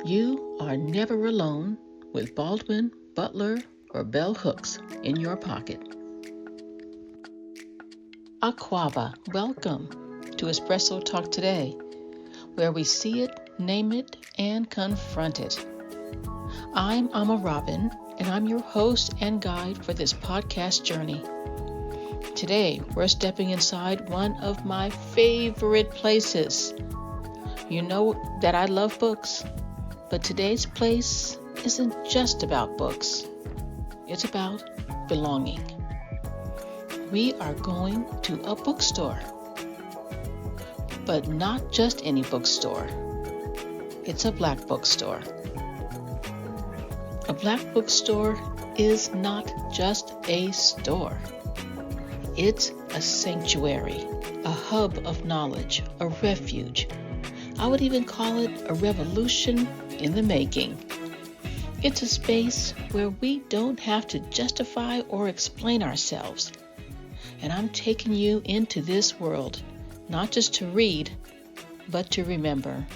You are never alone with Baldwin, Butler, or Bell Hooks in your pocket. Aquava, welcome to Espresso Talk Today, where we see it, name it, and confront it. I'm Amma Robin, and I'm your host and guide for this podcast journey. Today, we're stepping inside one of my favorite places. You know that I love books, but today's place isn't just about books. It's about belonging. We are going to a bookstore, but not just any bookstore. It's a black bookstore. A black bookstore is not just a store. It's a sanctuary, a hub of knowledge, a refuge. I would even call it a revolution in the making. It's a space where we don't have to justify or explain ourselves. And I'm taking you into this world, not just to read, but to remember.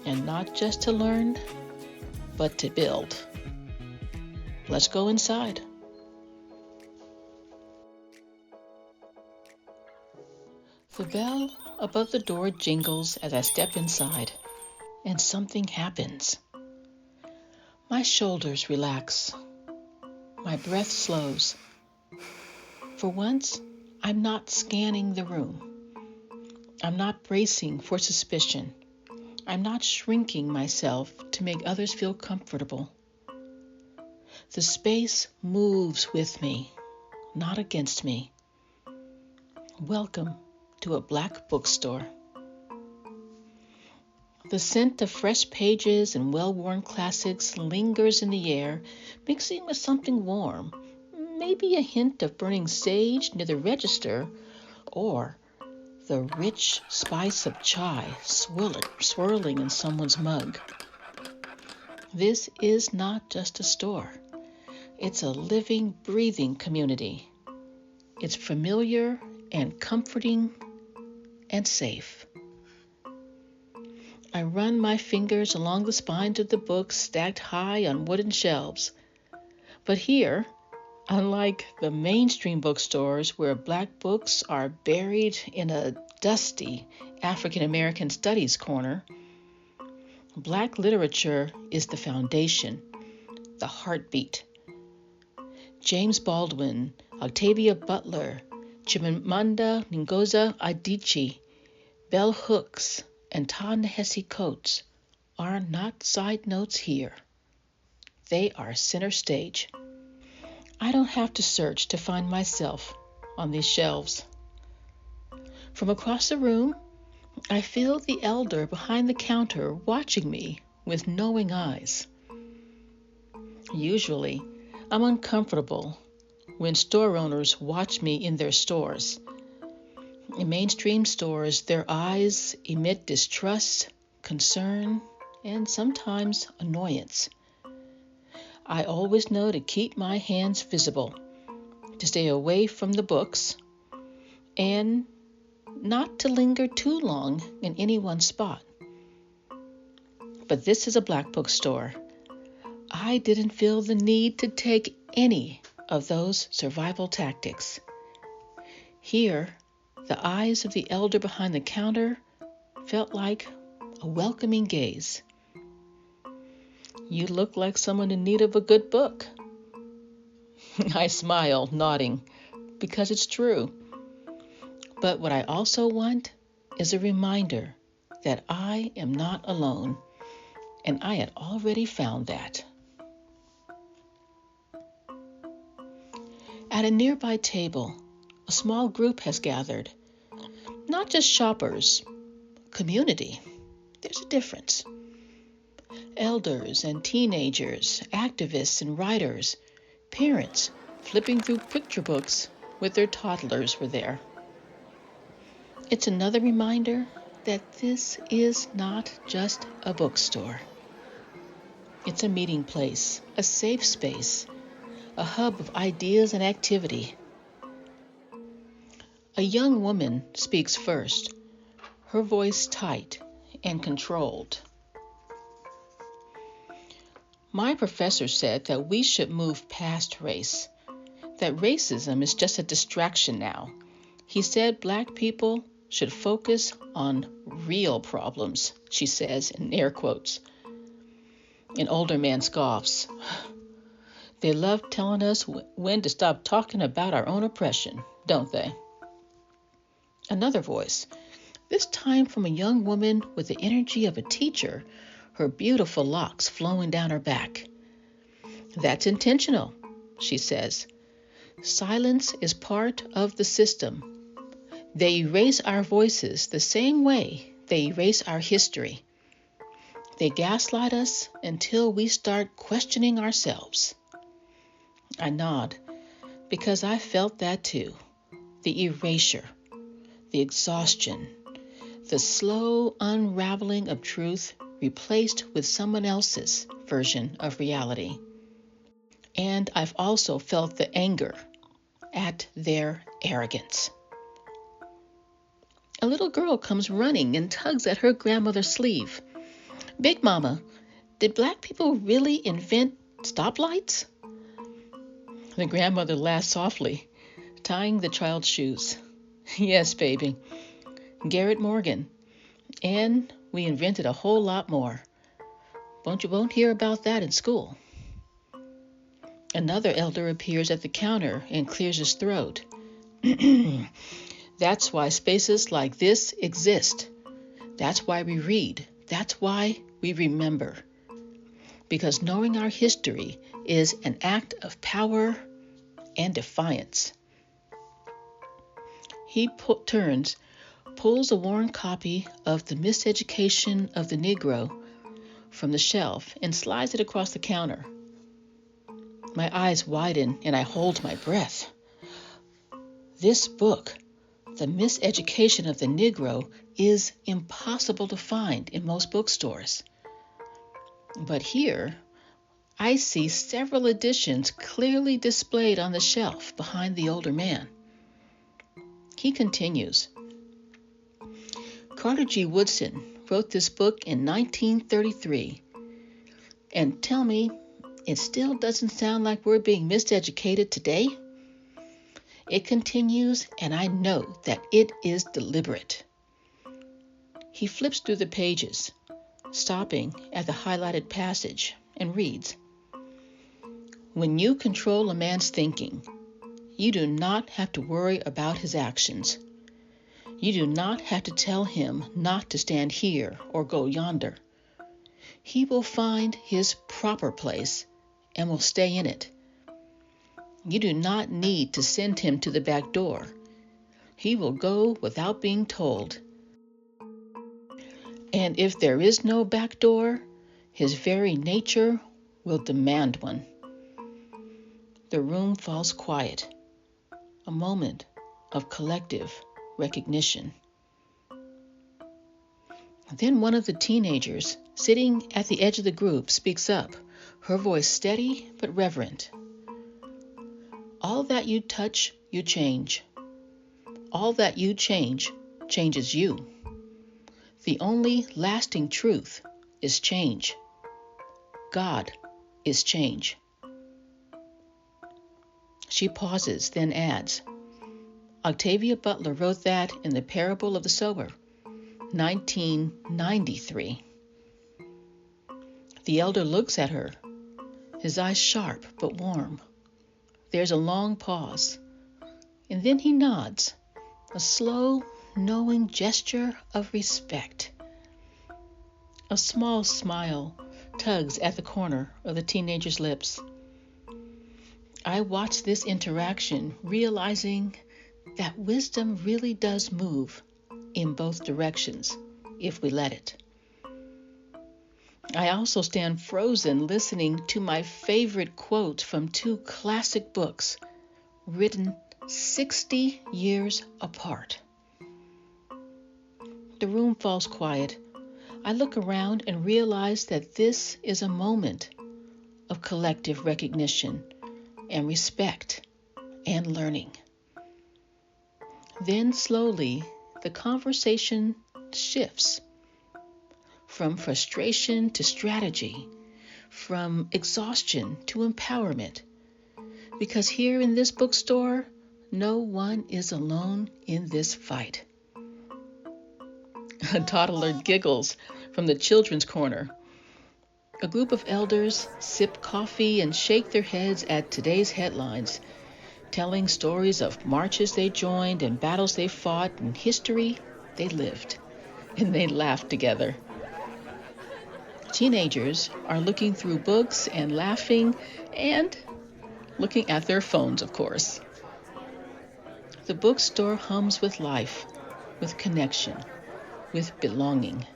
And not just to learn, but to build. Let's go inside. The bell above the door jingles as I step inside, and something happens. My shoulders relax. My breath slows. For once, I'm not scanning the room. I'm not bracing for suspicion. I'm not shrinking myself to make others feel comfortable. The space moves with me, not against me. Welcome to a black bookstore. The scent of fresh pages and well-worn classics lingers in the air, mixing with something warm, maybe a hint of burning sage near the register, or the rich spice of chai swirling in someone's mug. This is not just a store. It's a living, breathing community. It's familiar and comforting and safe. I run my fingers along the spines of the books stacked high on wooden shelves. But here, unlike the mainstream bookstores where black books are buried in a dusty African American studies corner, black literature is the foundation, the heartbeat. James Baldwin, Octavia Butler, Chimamanda Ngozi Adichie, Bell Hooks, and Ta-Nehisi Coates are not side notes here. They are center stage. I don't have to search to find myself on these shelves. From across the room, I feel the elder behind the counter watching me with knowing eyes. Usually, I'm uncomfortable when store owners watch me in their stores. In mainstream stores, their eyes emit distrust, concern, and sometimes annoyance. I always know to keep my hands visible, to stay away from the books, and not to linger too long in any one spot. But this is a black bookstore. I didn't feel the need to take any of those survival tactics. Here, the eyes of the elder behind the counter felt like a welcoming gaze. You look like someone in need of a good book. I smile, nodding, because it's true. But what I also want is a reminder that I am not alone, and I had already found that. At a nearby table, a small group has gathered. Not just shoppers, community. There's a difference. Elders and teenagers, activists and writers, parents flipping through picture books with their toddlers were there. It's another reminder that this is not just a bookstore. It's a meeting place, a safe space, a hub of ideas and activity. A young woman speaks first, her voice tight and controlled. My professor said that we should move past race, that racism is just a distraction now. He said black people should focus on real problems, she says in air quotes. An older man scoffs. They love telling us when to stop talking about our own oppression, don't they? Another voice, this time from a young woman with the energy of a teacher, her beautiful locks flowing down her back. That's intentional, she says. Silence is part of the system. They erase our voices the same way they erase our history. They gaslight us until we start questioning ourselves. I nod, because I felt that too. The erasure, the exhaustion, the slow unraveling of truth replaced with someone else's version of reality. And I've also felt the anger at their arrogance. A little girl comes running and tugs at her grandmother's sleeve. Big Mama, did black people really invent stoplights? The grandmother laughs softly, tying the child's shoes. Yes, baby. Garrett Morgan. And we invented a whole lot more. Won't hear about that in school. Another elder appears at the counter and clears his throat. That's why spaces like this exist. That's why we read. That's why we remember. Because knowing our history is an act of power and defiance. He turns, pulls a worn copy of The Miseducation of the Negro from the shelf and slides it across the counter. My eyes widen and I hold my breath. This book, The Miseducation of the Negro, is impossible to find in most bookstores. But here, I see several editions clearly displayed on the shelf behind the older man. He continues. Carter G. Woodson wrote this book in 1933. And tell me, it still doesn't sound like we're being miseducated today? It continues, and I know that it is deliberate. He flips through the pages, stopping at the highlighted passage, and reads, when you control a man's thinking, you do not have to worry about his actions. You do not have to tell him not to stand here or go yonder. He will find his proper place and will stay in it. You do not need to send him to the back door. He will go without being told. And if there is no back door, his very nature will demand one. The room falls quiet, a moment of collective recognition. Then one of the teenagers sitting at the edge of the group speaks up, her voice steady but reverent. All that you touch, you change. All that you change, changes you. The only lasting truth is change. God is change. She pauses, then adds, Octavia Butler wrote that in The Parable of the Sower, 1993. The elder looks at her, his eyes sharp but warm. There's a long pause, and then he nods, a slow, knowing gesture of respect. A small smile tugs at the corner of the teenager's lips. I watch this interaction, realizing that wisdom really does move in both directions if we let it. I also stand frozen listening to my favorite quote from two classic books written 60 years apart. The room falls quiet. I look around and realize that this is a moment of collective recognition and respect and learning. Then slowly, the conversation shifts from frustration to strategy, from exhaustion to empowerment. Because here in this bookstore, no one is alone in this fight. A toddler giggles from the children's corner. A group of elders sip coffee and shake their heads at today's headlines, telling stories of marches they joined and battles they fought and history they lived. And they laugh together. Teenagers are looking through books and laughing and looking at their phones, of course. The bookstore hums with life, with connection, with belonging.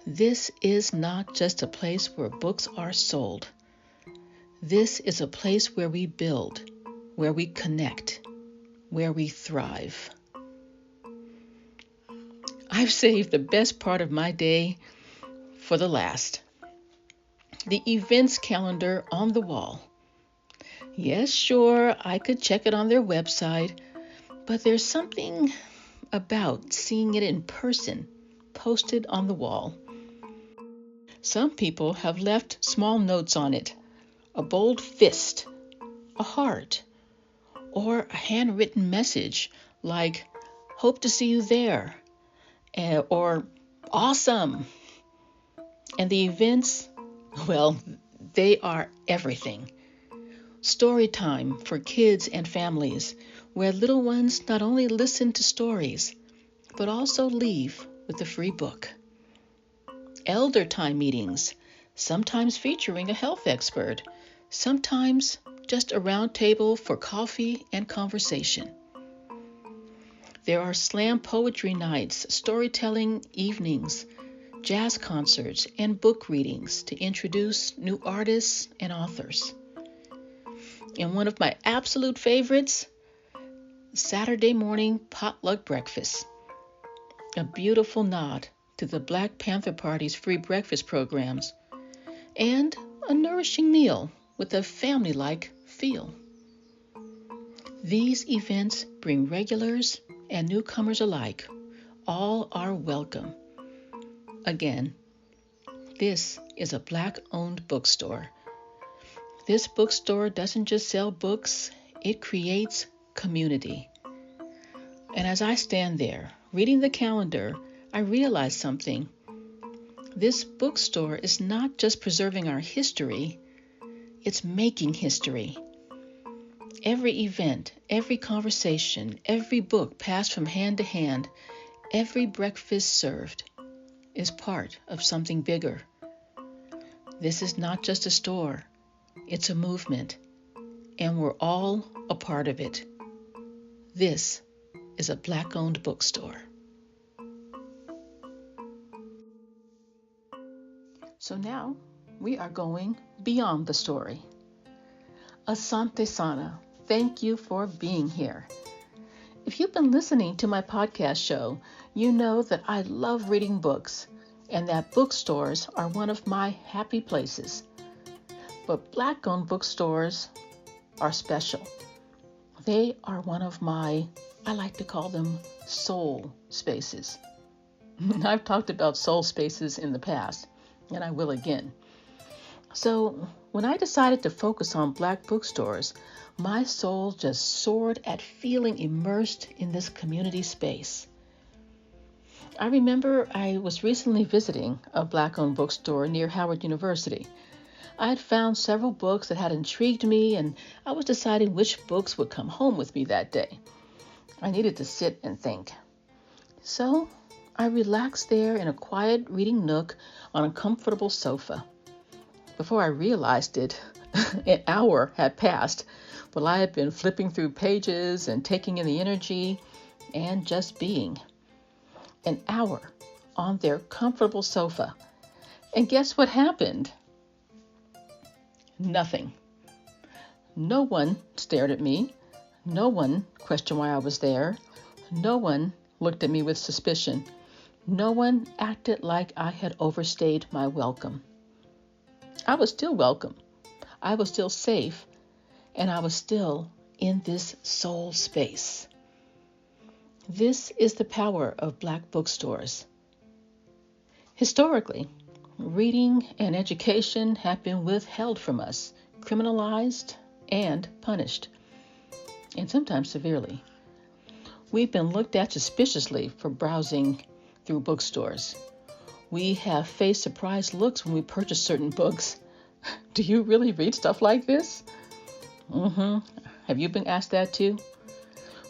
This is not just a place where books are sold. This is a place where we build, where we connect, where we thrive. I've saved the best part of my day for the last. The events calendar on the wall. Yes, sure, I could check it on their website, but there's something about seeing it in person, posted on the wall. Some people have left small notes on it, a bold fist, a heart, or a handwritten message like, "Hope to see you there," or "Awesome." And the events, well, they are everything. Story time for kids and families, where little ones not only listen to stories, but also leave with a free book. Elder time meetings, sometimes featuring a health expert, sometimes just a round table for coffee and conversation. There are slam poetry nights, storytelling evenings, jazz concerts, and book readings to introduce new artists and authors. And one of my absolute favorites, Saturday morning potluck breakfast. A beautiful nod to the Black Panther Party's free breakfast programs, and a nourishing meal with a family-like feel. These events bring regulars and newcomers alike. All are welcome. Again, this is a Black-owned bookstore. This bookstore doesn't just sell books, it creates community. And as I stand there, reading the calendar, I realize something. This bookstore is not just preserving our history, it's making history. Every event, every conversation, every book passed from hand to hand, every breakfast served is part of something bigger. This is not just a store, it's a movement, and we're all a part of it. This is a Black-owned bookstore. So now we are going beyond the story. Asante Sana, thank you for being here. If you've been listening to my podcast show, you know that I love reading books and that bookstores are one of my happy places. But Black-owned bookstores are special. They are one of my, I like to call them soul spaces. I've talked about soul spaces in the past, and I will again. So when I decided to focus on Black bookstores, my soul just soared at feeling immersed in this community space. I remember I was recently visiting a Black-owned bookstore near Howard University. I had found several books that had intrigued me, and I was deciding which books would come home with me that day. I needed to sit and think. So I relaxed there in a quiet reading nook on a comfortable sofa. Before I realized it, an hour had passed while I had been flipping through pages and taking in the energy and just being. An hour on their comfortable sofa. And guess what happened? Nothing. No one stared at me. No one questioned why I was there. No one looked at me with suspicion. No one acted like I had overstayed my welcome. I was still welcome. I was still safe. And I was still in this soul space. This is the power of Black bookstores. Historically, Reading and education have been withheld from us, criminalized and punished, and sometimes severely. We've been looked at suspiciously for browsing through bookstores. We have faced surprised looks when we purchase certain books. Do you really read stuff like this? Have you been asked that too?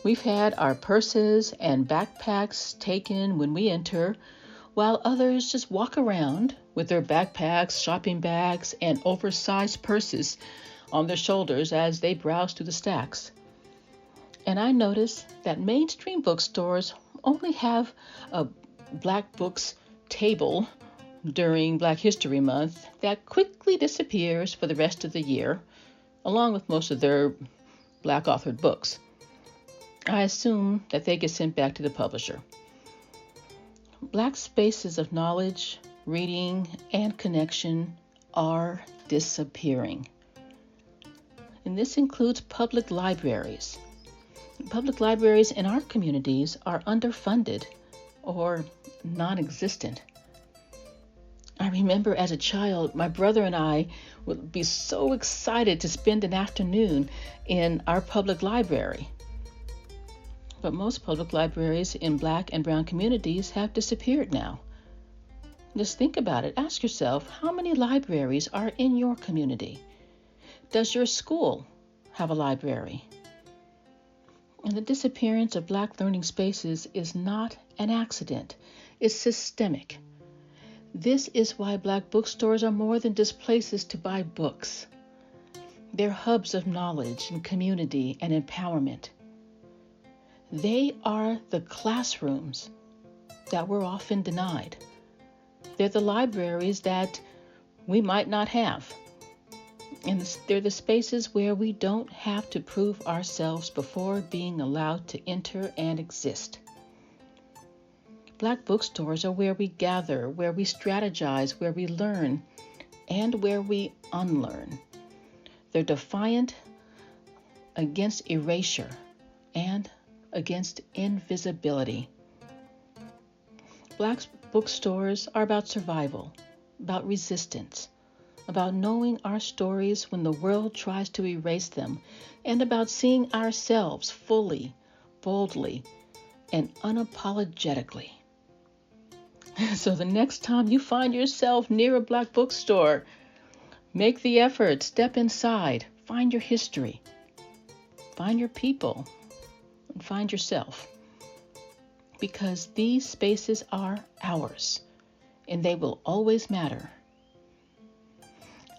We've had our purses and backpacks taken when we enter, while others just walk around with their backpacks, shopping bags, and oversized purses on their shoulders as they browse through the stacks. And I notice that mainstream bookstores only have a Black Books table during Black History Month that quickly disappears for the rest of the year, along with most of their Black authored books. I assume that they get sent back to the publisher. Black spaces of knowledge, reading, and connection are disappearing. And this includes public libraries. Public libraries in our communities are underfunded or non-existent. I remember as a child, my brother and I would be so excited to spend an afternoon in our public library. But most public libraries in Black and brown communities have disappeared now. Just think about it. Ask yourself, how many libraries are in your community? Does your school have a library? And the disappearance of Black learning spaces is not an accident. It's systemic. This is why Black bookstores are more than just places to buy books. They're hubs of knowledge and community and empowerment. They are the classrooms that we're often denied. They're the libraries that we might not have. And they're the spaces where we don't have to prove ourselves before being allowed to enter and exist. Black bookstores are where we gather, where we strategize, where we learn, and where we unlearn. They're defiant against erasure and against invisibility. Black bookstores are about survival, about resistance, about knowing our stories when the world tries to erase them, and about seeing ourselves fully, boldly, and unapologetically. So the next time you find yourself near a Black bookstore, make the effort, step inside, find your history, find your people, and find yourself. Because these spaces are ours, and they will always matter.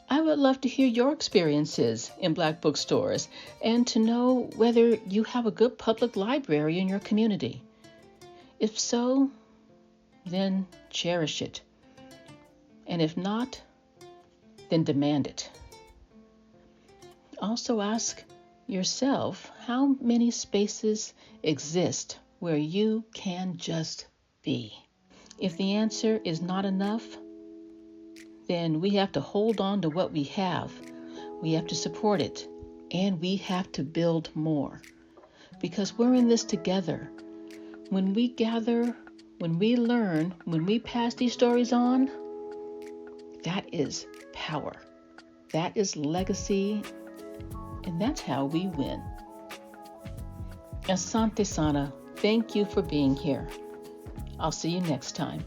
I would love to hear your experiences in Black bookstores and to know whether you have a good public library in your community. If so, then cherish it. And if not, then demand it. Also ask yourself how many spaces exist where you can just be. If the answer is not enough, then we have to hold on to what we have. We have to support it, and we have to build more. Because we're in this together. When we gather, when we learn, when we pass these stories on, that is power. That is legacy, and that's how we win. Asante Sana, thank you for being here. I'll see you next time.